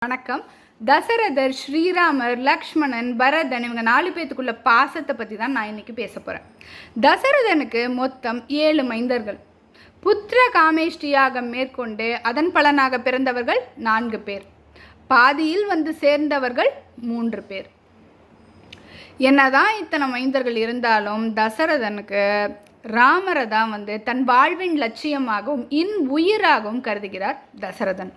வணக்கம். தசரதர், ஸ்ரீராமர், லக்ஷ்மணன், பரதன் இவங்க 4 பேத்துக்குள்ள பாசத்தை பற்றி தான் நான் இன்னைக்கு பேச போகிறேன். தசரதனுக்கு மொத்தம் 7 மைந்தர்கள். புத்திர காமேஷ்டி யாகம் மேற்கொண்டு அதன் பலனாக பிறந்தவர்கள் 4 பேர். பாதியில் வந்து சேர்ந்தவர்கள் 3 பேர். என்னதான் இத்தனை மைந்தர்கள் இருந்தாலும் தசரதனுக்கு ராமரை தான் தன் வாழ்வின் லட்சியமாகவும் உயிராகவும் கருதுகிறார் தசரதன்.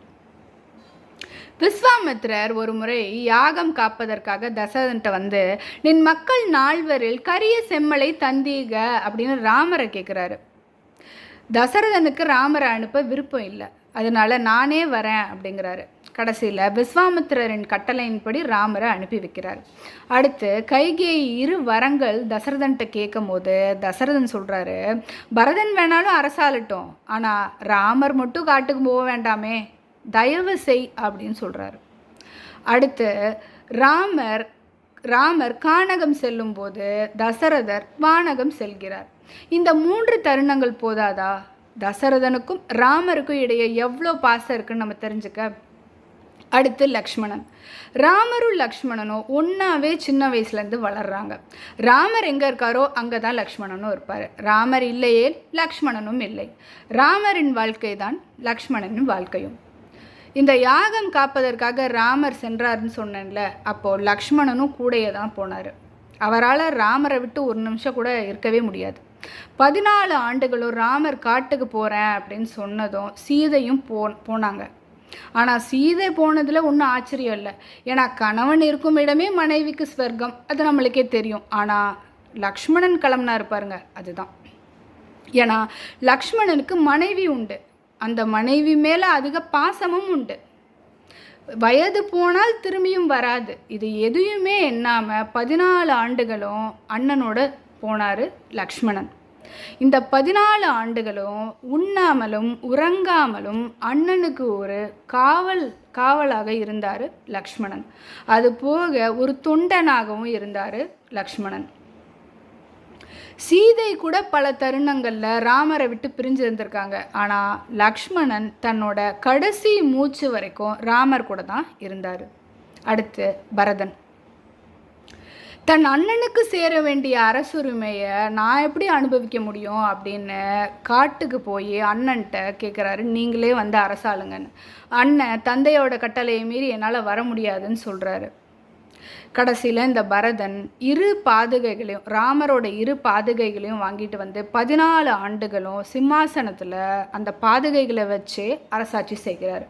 விஸ்வாமித்திரர் ஒரு முறை யாகம் காப்பதற்காக தசரதன்ட்ட நின் மக்கள் 4 கரிய செம்மலை தந்தீக அப்படின்னு ராமரை கேட்குறாரு. தசரதனுக்கு ராமரை அனுப்ப விருப்பம் இல்லை, அதனால நானே வரேன் அப்படிங்கிறாரு. கடைசியில் விஸ்வாமித்திரரின் கட்டளையின்படி ராமரை அனுப்பி வைக்கிறார். அடுத்து கைகேயி 2 வரங்கள் தசரதன்ட்ட கேட்கும் போது தசரதன் சொல்கிறாரு, பரதன் வேணாலும் அரசாளட்டும், ஆனால் ராமர் மட்டும் காட்டுக்கு போக வேண்டாமே, தயவு செய் அப்படின்னு சொல்கிறாரு. அடுத்து ராமர் கானகம் செல்லும்போது தசரதர் வானகம் செல்கிறார். இந்த 3 தருணங்கள் போதாதா? தசரதனுக்கும் ராமருக்கும் இடையே எவ்வளோ பாசம் இருக்குன்னு நம்ம தெரிஞ்சுக்க. அடுத்து லக்ஷ்மணன். ராமரும் லக்ஷ்மணனும் ஒன்றாவே சின்ன வயசுலேருந்து வளர்கிறாங்க. ராமர் எங்கே இருக்காரோ அங்கே தான் லக்ஷ்மணனும் இருப்பார். ராமர் இல்லையே லக்ஷ்மணனும் இல்லை. ராமரின் வாழ்க்கை தான் லக்ஷ்மணனின் வாழ்க்கையும். இந்த யாகம் காப்பதற்காக ராமர் சென்றார்னு சொன்னேன்ல, அப்போது லக்ஷ்மணனும் கூடையே தான் போனார். அவரால் ராமரை விட்டு ஒரு நிமிஷம் கூட இருக்கவே முடியாது. 14 ஆண்டுகளும் ராமர் காட்டுக்கு போகிறேன் அப்படின்னு சொன்னதும் சீதையும் போனாங்க. ஆனால் சீதை போனதில் ஒன்றும் ஆச்சரியம் இல்லை, ஏன்னா கணவன் இருக்கும் இடமே மனைவிக்கு ஸ்வர்க்கம், அது நம்மளுக்கே தெரியும். ஆனால் லக்ஷ்மணன் கிளம்புனாரு பாருங்க, அதுதான். ஏன்னா லக்ஷ்மணனுக்கு மனைவி உண்டு, அந்த மனைவி மேலே அதிக பாசமும் உண்டு. வயது போனால் திரும்பியும் வராது, இது எதையுமே எண்ணாமல் 14 ஆண்டுகளும் அண்ணனோட போனார் லக்ஷ்மணன். இந்த 14 ஆண்டுகளும் உண்ணாமலும் உறங்காமலும் அண்ணனுக்கு ஒரு காவலாக இருந்தார் லக்ஷ்மணன். அது போக ஒரு தொண்டனாகவும் இருந்தார் லக்ஷ்மணன். சீதை கூட பல தருணங்களில் ராமரை விட்டு பிரிஞ்சு இருந்திருக்காங்க. ஆனால் லக்ஷ்மணன் தன்னோட கடைசி மூச்சு வரைக்கும் ராமர் கூட தான் இருந்தார். அடுத்து பரதன். தன் அண்ணனுக்கு சேர வேண்டிய அரசுரிமையை நான் எப்படி அனுபவிக்க முடியும் அப்படின்னு காட்டுக்கு போய் அண்ணன்ட்ட கேட்குறாரு, நீங்களே அரசாளுங்கன்னு. அண்ணன் தந்தையோட கட்டளையை மீறி என்னால் வர முடியாதுன்னு சொல்கிறாரு. கடைசியில் இந்த பரதன் 2 பாதுகைகளையும் ராமரோட 2 பாதுகைகளையும் வாங்கிட்டு 14 ஆண்டுகளும் சிம்மாசனத்தில் அந்த பாதுகைகளை வச்சு அரசாட்சி செய்கிறார்.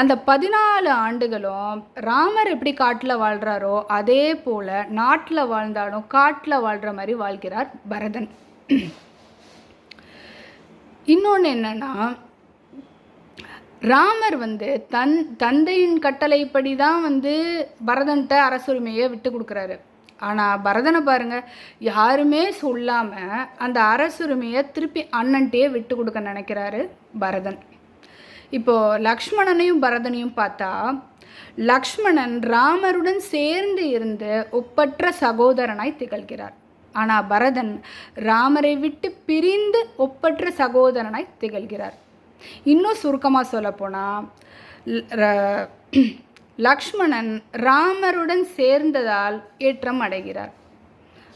அந்த 14 ஆண்டுகளும் ராமர் எப்படி காட்டில் வாழ்கிறாரோ அதே போல் நாட்டில் வாழ்ந்தாலும் காட்டில் வாழ்கிற மாதிரி வாழ்கிறார் பரதன். இன்னொன்று என்னென்னா, ராமர் தந்தையின் கட்டளைப்படி தான் பரதன்ட்ட அரசுரிமையை விட்டு கொடுக்குறாரு. ஆனால் பரதனை பாருங்கள், யாருமே சொல்லாமல் அந்த அரசுரிமையை திருப்பி அண்ணன்ட்டே விட்டு கொடுக்க நினைக்கிறாரு பரதன். இப்போது லக்ஷ்மணனையும் பரதனையும் பார்த்தா, லக்ஷ்மணன் ராமருடன் சேர்ந்து இருந்து ஒப்பற்ற சகோதரனாய் திகழ்கிறார். ஆனால் பரதன் ராமரை விட்டு பிரிந்து ஒப்பற்ற சகோதரனாய் திகழ்கிறார். இன்னும் சுருக்கமாக சொல்லப்போனால், லக்ஷ்மணன் ராமருடன் சேர்ந்ததால் ஏற்றம் அடைகிறார்,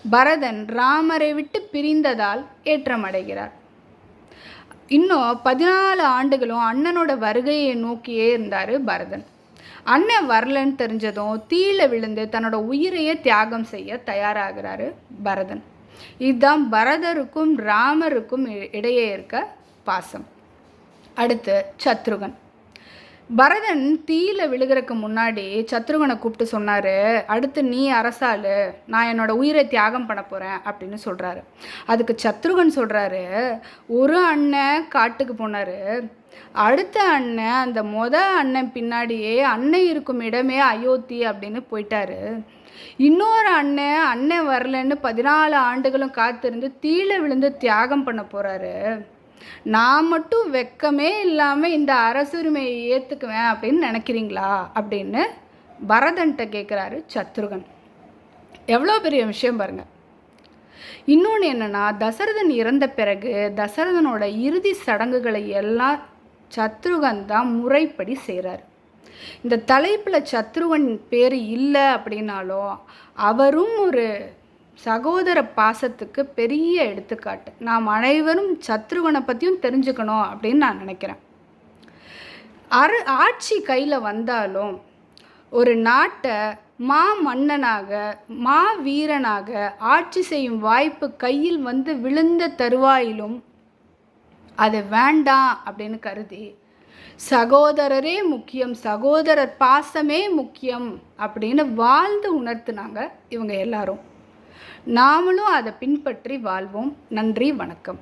பரதன் ராமரை விட்டு பிரிந்ததால் ஏற்றம் அடைகிறார். இன்னும் 14 ஆண்டுகளும் அண்ணனோட வருகையை நோக்கியே இருந்தார் பரதன். அண்ணன் வரலன்னு தெரிஞ்சதும் தீயில விழுந்து தன்னோட உயிரையே தியாகம் செய்ய தயாராகிறாரு பரதன். இதுதான் பரதருக்கும் ராமருக்கும் இடையே இருக்க பாசம். அடுத்து சத்ருகன். பரதன் தீயில விழுகிறதுக்கு முன்னாடி சத்ருகனை கூப்பிட்டு சொன்னார், அடுத்து நீ அரசாளு, நான் என்னோட உயிரை தியாகம் பண்ண போகிறேன் அப்படின்னு சொல்கிறாரு. அதுக்கு சத்ருகன் சொல்கிறாரு, ஒரு அண்ணன் காட்டுக்கு போனார், அடுத்த அண்ணன் அந்த அண்ணன் பின்னாடியே அண்ணன் இருக்கும் இடமே அயோத்தி அப்படின்னு போயிட்டாரு, இன்னொரு அண்ணன் வரலன்னு 14 ஆண்டுகளும் காத்திருந்து தீயில விழுந்து தியாகம் பண்ண போகிறாரு, நான் மட்டும் வெக்கமே இல்லாமல் இந்த அரசுரிமையை ஏற்றுக்குவேன் அப்படின்னு நினைக்கிறீங்களா அப்படின்னு பரதன்ட்ட கேட்குறாரு சத்ருகன். எவ்வளோ பெரிய விஷயம் பாருங்கள். இன்னொன்று என்னென்னா, தசரதன் இறந்த பிறகு தசரதனோட இறுதி சடங்குகளை எல்லாம் சத்ருகன் தான் முறைப்படி செய்கிறார். இந்த தலைப்பில் சத்ருவன் பேர் இல்லை அப்படின்னாலும் அவரும் ஒரு சகோதர பாசத்துக்கு பெரிய எடுத்துக்காட்டு. நாம் அனைவரும் சத்ருவனை பற்றியும் தெரிஞ்சுக்கணும் அப்படின்னு நான் நினைக்கிறேன். ஆட்சி கையில் வந்தாலும் ஒரு நாட்டை மன்னனாக வீரனாக ஆட்சி செய்யும் வாய்ப்பு கையில் வந்து விழுந்த தருவாயிலும் அது வேண்டாம் அப்படின்னு கருதி சகோதரரே முக்கியம், சகோதரர் பாசமே முக்கியம் அப்படின்னு வாழ்ந்து உணர்த்தினாங்க இவங்க எல்லாரும். நாமளும் அதை பின்பற்றி வாழ்வோம். நன்றி, வணக்கம்.